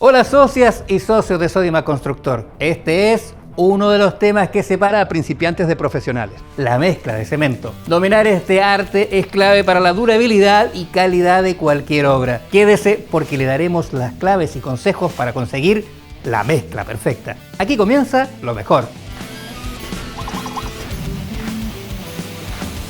Hola socias y socios de Sodimac Constructor. Este es uno de los temas que separa a principiantes de profesionales, la mezcla de cemento. Dominar este arte es clave para la durabilidad y calidad de cualquier obra. Quédese porque le daremos las claves y consejos para conseguir la mezcla perfecta. Aquí comienza lo mejor.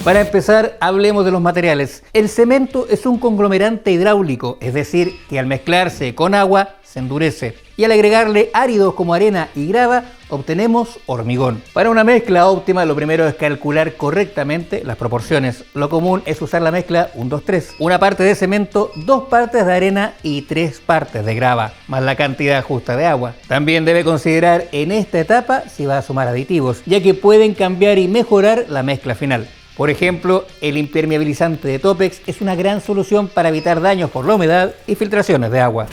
Para empezar, hablemos de los materiales. El cemento es un conglomerante hidráulico, es decir, que al mezclarse con agua se endurece. Y al agregarle áridos como arena y grava, obtenemos hormigón. Para una mezcla óptima, lo primero es calcular correctamente las proporciones. Lo común es usar la mezcla 1-2-3. Una parte de cemento, 2 partes de arena y 3 partes de grava, más la cantidad justa de agua. También debe considerar en esta etapa si va a sumar aditivos, ya que pueden cambiar y mejorar la mezcla final. Por ejemplo, el impermeabilizante de Topex es una gran solución para evitar daños por la humedad y filtraciones de agua.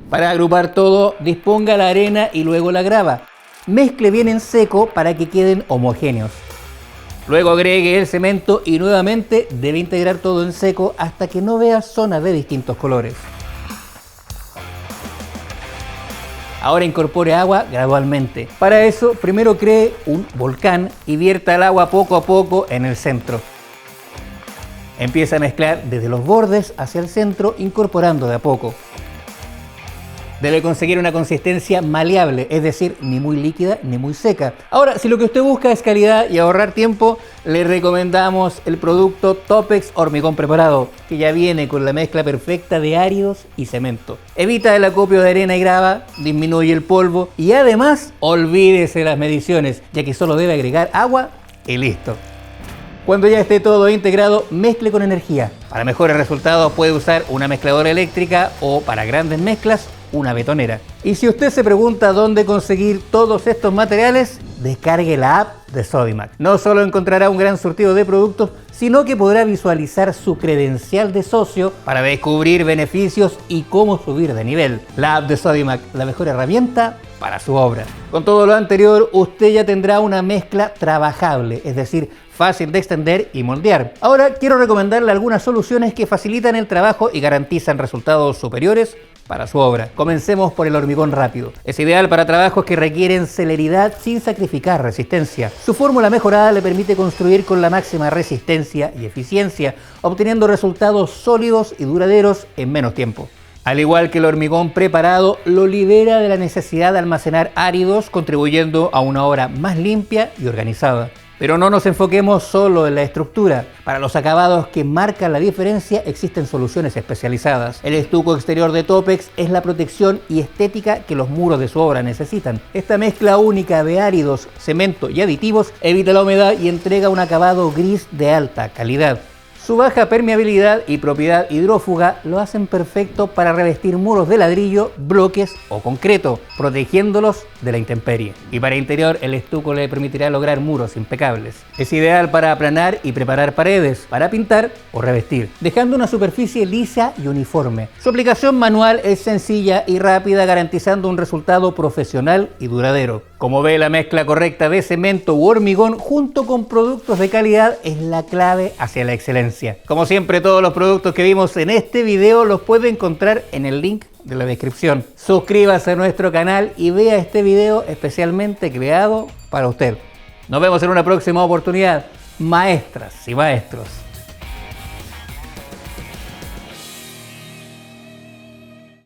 Para agrupar todo, disponga la arena y luego la grava. Mezcle bien en seco para que queden homogéneos. Luego agregue el cemento y nuevamente debe integrar todo en seco hasta que no vea zonas de distintos colores. Ahora incorpore agua gradualmente. Para eso, primero cree un volcán y vierta el agua poco a poco en el centro. Empieza a mezclar desde los bordes hacia el centro, incorporando de a poco. Debe conseguir una consistencia maleable, es decir, ni muy líquida ni muy seca. Ahora, si lo que usted busca es calidad y ahorrar tiempo, le recomendamos el producto Topex Hormigón Preparado, que ya viene con la mezcla perfecta de áridos y cemento. Evita el acopio de arena y grava, disminuye el polvo y además olvídese las mediciones, ya que solo debe agregar agua y listo. Cuando ya esté todo integrado, mezcle con energía. Para mejores resultados puede usar una mezcladora eléctrica o para grandes mezclas, una betonera. Y si usted se pregunta dónde conseguir todos estos materiales, descargue la app de Sodimac. No solo encontrará un gran surtido de productos, sino que podrá visualizar su credencial de socio para descubrir beneficios y cómo subir de nivel. La app de Sodimac, la mejor herramienta para su obra. Con todo lo anterior, usted ya tendrá una mezcla trabajable, es decir, fácil de extender y moldear. Ahora quiero recomendarle algunas soluciones que facilitan el trabajo y garantizan resultados superiores para su obra. Comencemos por el hormigón rápido. Es ideal para trabajos que requieren celeridad sin sacrificar resistencia. Su fórmula mejorada le permite construir con la máxima resistencia y eficiencia, obteniendo resultados sólidos y duraderos en menos tiempo. Al igual que el hormigón preparado, lo libera de la necesidad de almacenar áridos, contribuyendo a una obra más limpia y organizada. Pero no nos enfoquemos solo en la estructura. Para los acabados que marcan la diferencia existen soluciones especializadas. El estuco exterior de Topex es la protección y estética que los muros de su obra necesitan. Esta mezcla única de áridos, cemento y aditivos evita la humedad y entrega un acabado gris de alta calidad. Su baja permeabilidad y propiedad hidrófuga lo hacen perfecto para revestir muros de ladrillo, bloques o concreto, protegiéndolos de la intemperie. Y para interior, el estuco le permitirá lograr muros impecables. Es ideal para aplanar y preparar paredes, para pintar o revestir, dejando una superficie lisa y uniforme. Su aplicación manual es sencilla y rápida, garantizando un resultado profesional y duradero. Como ve, la mezcla correcta de cemento u hormigón junto con productos de calidad es la clave hacia la excelencia. Como siempre, todos los productos que vimos en este video los puede encontrar en el link de la descripción. Suscríbase a nuestro canal y vea este video especialmente creado para usted. Nos vemos en una próxima oportunidad, maestras y maestros.